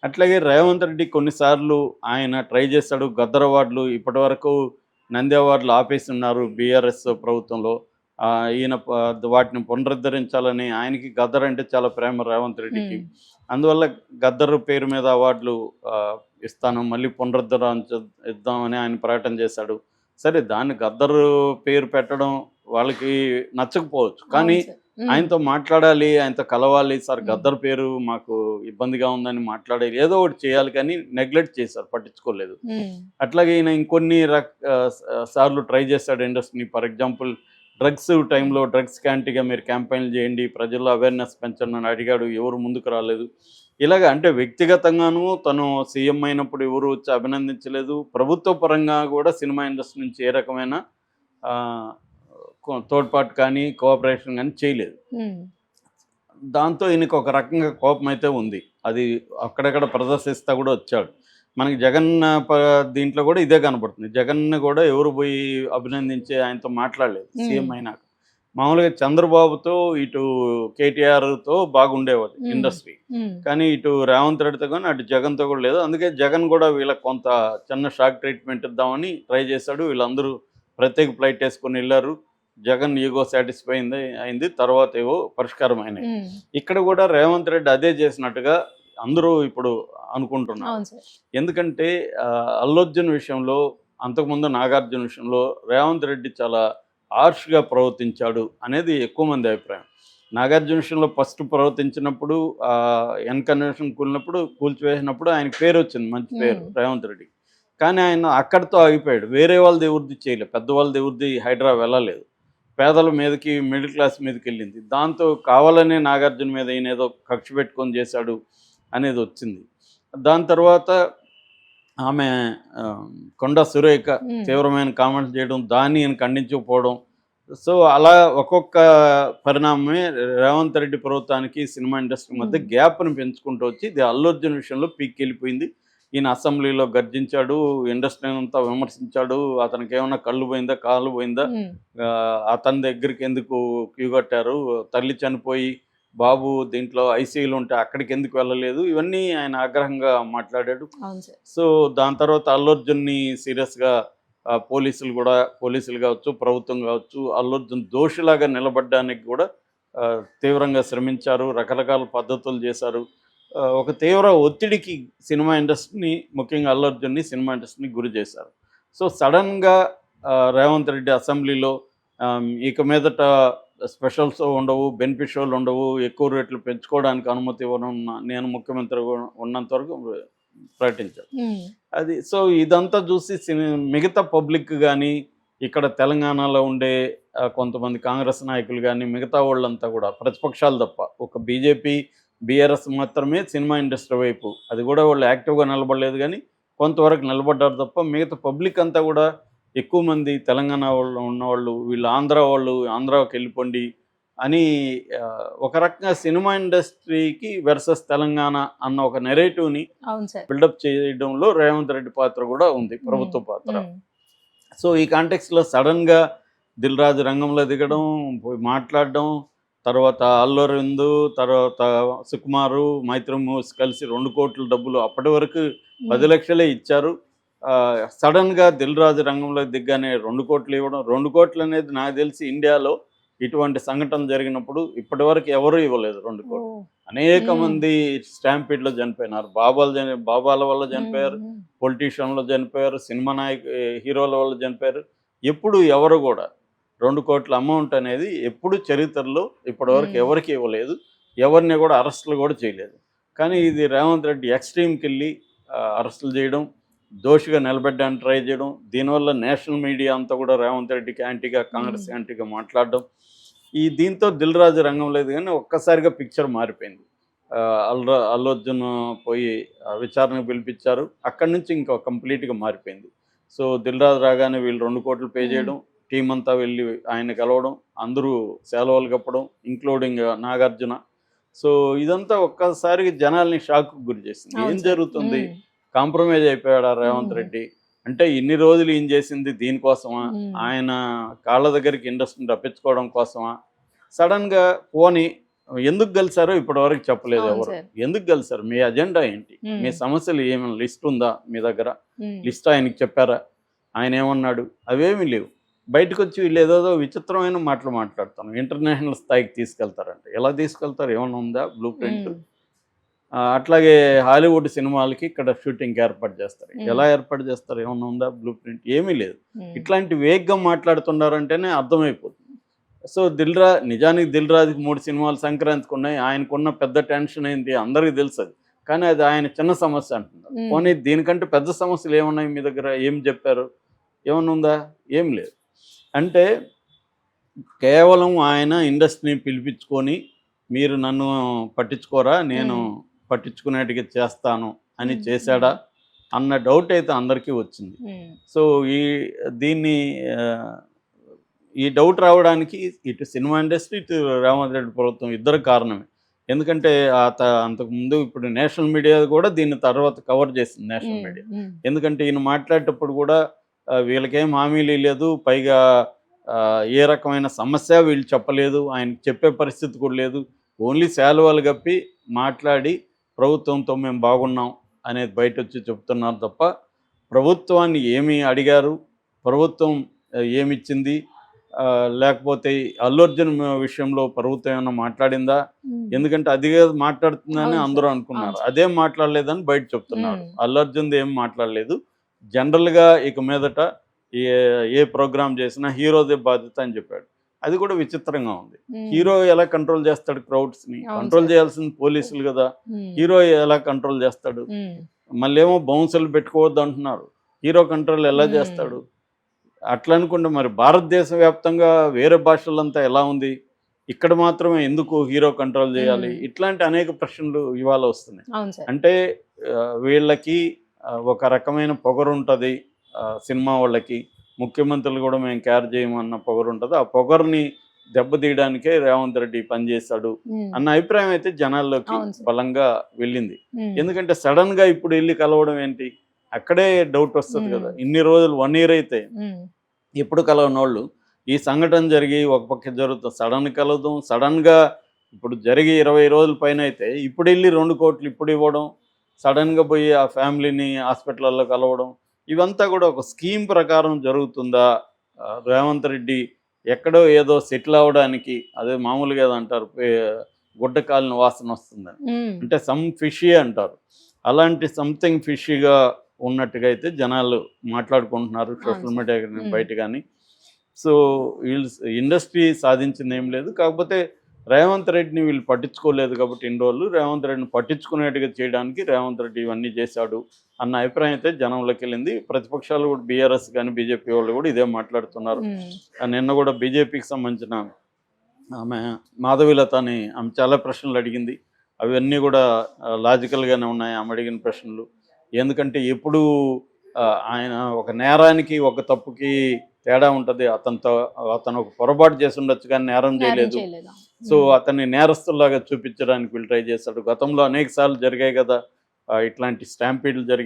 అట్లాగే రేవంత్ రెడ్డి కొన్నిసార్లు ఆయన ట్రై చేశాడు. గద్దర్ అవార్డులు ఇప్పటివరకు నంది అవార్డులు ఆపేస్తున్నారు బీఆర్ఎస్ ప్రభుత్వంలో. ఈయన వాటిని పునరుద్ధరించాలని ఆయనకి గద్దర్ అంటే చాలా ప్రేమ రేవంత్ రెడ్డికి. హ్మ్. అందువల్ల గద్దర్ పేరు మీద అవార్డులు ఇస్తాను, మళ్ళీ ఇద్దామని ఆయన ప్రకటన చేశాడు. సరే దాన్ని గద్దర్ పేరు పెట్టడం వాళ్ళకి నచ్చకపోవచ్చు. కానీ అవును సార్. హ్మ్. ఆయనతో మాట్లాడాలి, ఆయనతో కలవాలి. సార్ హ్మ్. గద్దర్ పేరు మాకు ఇబ్బందిగా ఉందని మాట్లాడాలి. ఏదో ఒకటి చేయాలి కానీ నెగ్లెక్ట్ చేశారు, పట్టించుకోలేదు. హ్మ్. అట్లాగే ఈయన ఇంకొన్ని సార్లు ట్రై చేశాడు ఇండస్ట్రీని. ఫర్ ఎగ్జాంపుల్ డ్రగ్స్ హ్మ్. టైంలో డ్రగ్స్ యాంటీగా మీరు క్యాంపెయిన్లు చేయండి, ప్రజల్లో అవేర్నెస్ పెంచండి అని అడిగాడు. ఎవరు ముందుకు రాలేదు. ఇలాగ అంటే వ్యక్తిగతంగాను తను సీఎం అయినప్పుడు ఎవరు వచ్చి అభినందించలేదు. ప్రభుత్వ పరంగా కూడా సినిమా ఇండస్ట్రీ నుంచి ఏ రకమైన ఆహ్, తోడ్పాటు కానీ, కోఆపరేషన్ కానీ చేయలేదు. హ్మ్. దాంతో ఈయనకి ఒక రకంగా కోపమైతే ఉంది. అది అక్కడక్కడ ప్రదర్శిస్తా కూడా వచ్చాడు. మనకి జగన్ దీంట్లో కూడా ఇదే కనపడుతుంది. జగన్‌ని కూడా ఎవరు పోయి అభినందించి ఆయనతో మాట్లాడలేదు హ్మ్. సీఎం అయినాక. మామూలుగా చంద్రబాబుతో, ఇటు కేటీఆర్‌తో బాగుండేవాడు హ్మ్. ఇండస్ట్రీ. హ్మ్. కానీ ఇటు రేవంత్ రెడ్డితో గాని, అటు జగన్‌తో కూడా లేదు. అందుకే జగన్ కూడా వీళ్ళకి కొంత చిన్న షాక్ ట్రీట్‌మెంట్ ఇద్దామని ట్రై చేశాడు. వీళ్ళందరూ ప్రత్యేక ఫ్లైట్ ఏసుకొని ఎళ్లారు. జగన్ ఈగో సాటిస్ఫై అయింది. తర్వాత ఏవో పరిష్కారం అయినాయి. హ్మ్. ఇక్కడ కూడా రేవంత్ రెడ్డి అదే చేసినట్టుగా అందరూ ఇప్పుడు అనుకుంటున్నారు. అవును సార్. ఎందుకంటే అల్లు అర్జున్ విషయంలో, అంతకుముందు నాగార్జున విషయంలో రేవంత్ రెడ్డి చాలా హార్ష్‌గా ప్రవర్తించాడు అనేది ఎక్కువ మంది అభిప్రాయం. నాగార్జున విషయంలో ఫస్ట్ ప్రవర్తించినప్పుడు కన్వెన్షన్ కూల్చివేసినప్పుడు ఆయనకి పేరొచ్చింది, మంచి పేరు హ్మ్. రేవంత్ రెడ్డికి. కానీ ఆయన అక్కడితో ఆగిపోయాడు. వేరే వాళ్ళది ఎవరిది చేయలేదు. పెద్దవాళ్ళది ఎవరిది హైడ్రా వెళ్ళలేదు. పేదల మీదకి, మిడిల్ క్లాస్ మీదకెళ్ళింది. దాంతో కావాలనే నాగార్జున మీద ఈయనేదో కక్ష పెట్టుకొని చేశాడు అనేదొచ్చింది. దాని తర్వాత ఆమె ఆహ్, కొండా సురేఖ హ్మ్. తీవ్రమైన కామెంట్స్ చేయడం, దాన్ని ఈయన ఖండించకపోవడం. సో, అలా ఒక్కొక్క పరిణామమే రేవంత్ రెడ్డి ప్రభుత్వానికి, సినిమా ఇండస్ట్రీ మధ్య హ్మ్. గ్యాప్‌ని పెంచుకుంటూ వచ్చి, ఇది అల్లు అర్జున్ విషయంలో పీక్కెళ్ళిపోయింది. ఈయన అసెంబ్లీలో గర్జించాడు, ఇండస్ట్రీనంతా విమర్శించాడు. అతనికేమన్నా కళ్ళు పోయిందా? కాళ్ళు పోయిందా? హ్మ్. అతని దగ్గరికి ఎందుకు క్యూ కట్టారు? తల్లి చనిపోయి బాబు దీంట్లో ఐసీయూలో ఉంటే అక్కడికెందుకు వెళ్ళలేదు? ఇవన్నీ ఆయన ఆగ్రహంగా మాట్లాడాడు. అవును సార్. సో, దాని తర్వాత అల్లు అర్జున్‌ని సీరియస్‌గా పోలీసులు గావచ్చు, ప్రభుత్వం గావచ్చు, అల్లు అర్జున్ దోషిలాగా నిలబడ్డానికి గూడా తీవ్రంగా శ్రమించారు. రకరకాల పద్ధతులు చేశారు. ఒక తీవ్ర ఒత్తిడికి సినిమా ఇండస్ట్రీని, ముఖ్యంగా అల్లు అర్జున్‌ని సినిమా ఇండస్ట్రీని గురి చేశారు. సో, సడెన్‌గా రేవంత్ రెడ్డి అసెంబ్లీలో ఇక మీదట స్పెషల్ షో ఉండవు, బెనిఫిట్ షోలు ఉండవు, ఎక్కువ రేట్లు పెంచుకోవడానికి అనుమతి ఇవ్వను, నేను ముఖ్యమంత్రిగా ఉన్నంత వరకు ప్రకటించారు. హ్మ్. అది సో, ఇదంతా చూసి మిగతా పబ్లిక్ గాని, ఇక్కడ తెలంగాణలో ఉండే కొంతమంది కాంగ్రెస్ నాయకులు గాని, మిగతా వాళ్ళంతా కూడా ప్రతిపక్షాలు తప్ప, ఒక బీజేపీ, బీఆర్ఎస్ మాత్రమే సినిమా ఇండస్ట్రీ వైపు. అది కూడా వాళ్ళు యాక్టివ్‌గా నిలబడలేదు గానీ, కొంతవరకు నిలబడ్డారు తప్ప, మిగతా పబ్లిక్ అంతా కూడా ఎక్కువ మంది తెలంగాణ వాళ్ళు ఉన్నవాళ్ళు, వీళ్ళు ఆంధ్ర వాళ్ళు ఆంధ్రాకెళ్ళిపోండి అని ఒక రకంగా సినిమా ఇండస్ట్రీకి వెర్సస్ తెలంగాణ అన్న ఒక నెరేటివ్‌ని అవును సార్. బిల్డప్ చేయడంలో రేవంత్ రెడ్డి పాత్ర కూడా ఉంది, హ్మ్. ప్రభుత్వ పాత్ర. హ్మ్. సో, ఈ కాంటెక్స్‌లో సడెన్‌గా 'దిల్ రాజు' రంగంలో దిగడం, పోయి మాట్లాడడం, తర్వాత అల్లు అరవింద్, తర్వాత సుకుమారు, మైత్రి మూవీస్ కలిసి 2,00,00,000 డబ్బులు అప్పటి వరకు హ్మ్. 10,00,000 ఇచ్చారు. సడెన్‌గా 'దిల్ రాజు' రంగంలోకి దిగ్గానే 2,00,00,000 ఇవ్వడం. 2,00,00,000 అనేది నాకు తెలిసి ఇండియాలో ఇటువంటి సంఘటన జరిగినప్పుడు ఇప్పటివరకు ఎవరు ఇవ్వలేదు 2,00,00,000. ఓహ్! అనేక హ్మ్. మంది స్టాంపీడ్‌లో చనిపోయినారు. బాబాల వల్ల హ్మ్. చనిపోయారు. హ్మ్. పొలిటీషియన్‌లు చనిపోయారు. సినిమా హీరోల వల్ల చనిపోయారు. ఎప్పుడు ఎవరు గూడా 2,00,00,000 అమౌంట్ అనేది ఎప్పుడు చరిత్రలో ఇప్పటివరకు హ్మ్. ఎవరికీ ఇవ్వలేదు. ఎవరిని గూడా అరెస్ట్‌లు గూడా చేయలేదు. కానీ ఇది రేవంత్ రెడ్డి ఎక్స్‌ట్రీమ్‌కెళ్ళి అరెస్ట్‌లు చేయడం, దోషిగా నిలబెట్టడానికి ట్రై చేయడం. దీనివల్ల నేషనల్ మీడియా అంతా కూడా రేవంత్ రెడ్డికి యాంటీగా, కాంగ్రెస్ హ్మ్. యాంటీగా మాట్లాడడం. దీంతో 'దిల్ రాజు' రంగం లేదు గానీ ఒక్కసారిగా పిక్చర్ మారిపోయింది. అల్లు అర్జున్ పోయి విచారణకు పిలిపిచ్చారు. అక్కడి నుంచి ఇంకా కంప్లీట్‌గా మారిపోయింది. సో, 'దిల్ రాజు' రాగానే వీళ్ళు 2,00,00,000 పే హ్మ్. చేయడం, టీమ్ అంతా వెళ్లి ఆయన్ని కలవడం, అందరూ శాలువాలు కప్పడం, ఇంక్లూడింగ్ నాగార్జున. సో, ఇదంతా ఒక్కసారిగా జనాల్ని షాక్‌కి గురి చేసింది. ఏం అవును సార్. జరుగుతుంది? హ్మ్. కాంప్రమైజ్ అయిపోయాడా రేవంత్ హ్మ్. రెడ్డి? అంటే ఇన్ని రోజులు ఈయన చేసింది దీనికోసమా? హ్మ్. ఆయన కాళ్ళ దగ్గరికి ఇండస్ట్రీని రప్పించుకోవడం కోసమా? సడెన్‌గా పోనీ ఎందుకు కలిసారో ఇప్పటివరకు చెప్పలేదు అవును ఎవరు. సార్. ఎందుకు కలిసారు? మీ అజెండా ఏంటి? మీ సమస్యలు ఏమైనా లిస్ట్ ఉందా మీ దగ్గర? లిస్ట్ ఆయనకి చెప్పారా? ఆయన ఏమన్నాడు? అవేమీ లేవు. బయటకొచ్చి వీళ్ళు ఏదేదో విచిత్రమైన మాటలు మాట్లాడుతాను. ఇంటర్నేషనల్ స్థాయికి తీసుకెళ్తారంట. ఎలా తీసుకెళ్తారు? ఏమన్నా ఉందా బ్లూ ప్రింట్? అట్లాగే హాలీవుడ్ సినిమాలకి ఇక్కడ షూటింగ్‌కి ఏర్పాటు చేస్తారు. ఎలా ఏర్పాటు చేస్తారు? ఏమన్నా ఉందా బ్లూ ప్రింట్? ఏమీ లేదు. ఇట్లాంటి వేగ్గా మాట్లాడుతున్నారంటేనే అర్థమైపోతుంది. సో, నిజానికి 'దిల్ రాజు'కి 3 సినిమాలు సంక్రాంతికి ఉన్నాయి. ఆయనకున్న పెద్ద టెన్షన్ ఏంటి? అందరికీ తెలుసది. కానీ అది ఆయన చిన్న సమస్య అంటున్నారు. పోనీ దీనికంటే పెద్ద సమస్యలు ఏమున్నాయి మీ దగ్గర? ఏం చెప్పారు? ఏమన్నా ఉందా? ఏం లేదు. అంటే కేవలం ఆయన ఇండస్ట్రీని పిలిపించుకొని మీరు నన్ను పట్టించుకోరా, నేను పట్టించుకునేట్టుగా చేస్తాను అని చేశాడా అన్న డౌట్ అయితే అందరికీ వచ్చింది. సో దీన్ని ఈ డౌట్ రావడానికి ఇటు సినిమా ఇండస్ట్రీ, ఇటు రేవంత్ రెడ్డి ప్రభుత్వం ఇద్దరు కారణమే. ఎందుకంటే అంతకుముందు ఇప్పుడు నేషనల్ మీడియా కూడా దీన్ని తర్వాత కవర్ చేసింది నేషనల్ మీడియా. ఎందుకంటే ఈయన మాట్లాడేటప్పుడు కూడా వీళ్ళకేం హామీలు లేదు, పైగా ఏ రకమైన సమస్య వీళ్ళు చెప్పలేదు, ఆయనకి చెప్పే పరిస్థితి కూడా లేదు. ఓన్లీ శాలువాలు కప్పి మాట్లాడి ప్రభుత్వంతో మేము బాగున్నాం అనేది బయట వచ్చి చెప్తున్నారు తప్ప ప్రభుత్వాన్ని ఏమి అడిగారు, ప్రభుత్వం ఏమిచ్చింది, లేకపోతే అల్లు అర్జున్ విషయంలో ప్రభుత్వం ఏమైనా మాట్లాడిందా? ఎందుకంటే అది మాట్లాడుతుందని అందరూ అనుకున్నారు. అదేం మాట్లాడలేదని బయట చెప్తున్నారు. అల్లు అర్జున్ది ఏం మాట్లాడలేదు. జనరల్గా ఇక మీదట ఏ ప్రోగ్రామ్ చేసినా హీరోదే బాధ్యత అని చెప్పాడు. అది కూడా విచిత్రంగా ఉంది. హీరో ఎలా కంట్రోల్ చేస్తాడు క్రౌడ్స్ని? కంట్రోల్ చేయాల్సింది పోలీసులు కదా. హీరో ఎలా కంట్రోల్ చేస్తాడు? మళ్ళీ ఏమో బౌన్సర్లు పెట్టుకోవద్దు అంటున్నారు. హీరో కంట్రోల్ ఎలా చేస్తాడు? అట్లా అనుకుంటే మరి భారతదేశ వ్యాప్తంగా వేరే భాషలంతా ఎలా ఉంది? ఇక్కడ మాత్రమే ఎందుకు హీరో కంట్రోల్ చేయాలి? ఇట్లాంటి అనేక ప్రశ్నలు ఇవాళ వస్తున్నాయి. అంటే వీళ్ళకి ఒక రకమైన పొగరు ఉంటుంది సినిమా వాళ్ళకి. ముఖ్యమంత్రులు కూడా మేము కేర్ చేయమన్న పొగరు ఉంటుంది. ఆ పొగరుని దెబ్బతీయడానికే రేవంత్ రెడ్డి పనిచేశాడు అన్న అభిప్రాయం అయితే జనాల్లోకి బలంగా వెళ్ళింది. ఎందుకంటే సడన్గా ఇప్పుడు వెళ్ళి కలవడం ఏంటి? అక్కడే డౌట్ వస్తుంది కదా. ఇన్ని రోజులు 1 year అయితే ఎప్పుడు కలవనోళ్ళు ఈ సంఘటన జరిగి ఒక పక్క జరుగుతుంది, సడన్ కలవడం, సడన్గా ఇప్పుడు జరిగి 20 రోజుల పైన అయితే ఇప్పుడు వెళ్ళి 2 కోట్లు ఇప్పుడు ఇవ్వడం, సడన్గా పోయి ఆ ఫ్యామిలీని హాస్పిటల్లో కలవడం, ఇవంతా కూడా ఒక స్కీమ్ ప్రకారం జరుగుతుందా? రేవంత్ రెడ్డి ఎక్కడో ఏదో సెటిల్ అవ్వడానికి, అదే మామూలుగా అంటారు గుడ్డ కాలిన వాసన వస్తుందని, అంటే సమ్ ఫిషీ అంటారు. అలాంటి సంథింగ్ ఫిషీగా ఉన్నట్టుగా అయితే జనాలు మాట్లాడుకుంటున్నారు సోషల్ మీడియా కానీ బయట కానీ. సో వీళ్ళు ఇండస్ట్రీ సాధించింది ఏం లేదు. కాకపోతే రేవంత్ రెడ్డిని వీళ్ళు పట్టించుకోలేదు కాబట్టి ఇన్ని రోజులు రేవంత్ రెడ్డిని పట్టించుకునేట్టుగా చేయడానికి రేవంత్ రెడ్డి ఇవన్నీ చేశాడు అన్న అభిప్రాయం అయితే జనంలోకి వెళ్ళింది. ప్రతిపక్షాలు కూడా బీఆర్ఎస్ కానీ బీజేపీ వాళ్ళు కూడా ఇదే మాట్లాడుతున్నారు. నిన్న కూడా బీజేపీకి సంబంధించిన ఆమె మాధవీలత అని ఆమె చాలా ప్రశ్నలు అడిగింది. అవన్నీ కూడా లాజికల్గానే ఉన్నాయి ఆమె అడిగిన ప్రశ్నలు. ఎందుకంటే ఎప్పుడు ఆయన ఒక నేరానికి ఒక తప్పుకి తేడా ఉంటుంది. అతను ఒక పొరపాటు చేసి ఉండొచ్చు కానీ నేరం చేయలేదు. సో అతన్ని నేరస్తుల్లాగా చూపించడానికి వీళ్ళు ట్రై చేశాడు. గతంలో అనేక సార్లు జరిగాయి కదా ఇట్లాంటి స్టాంపీడ్లు జరిగాయి.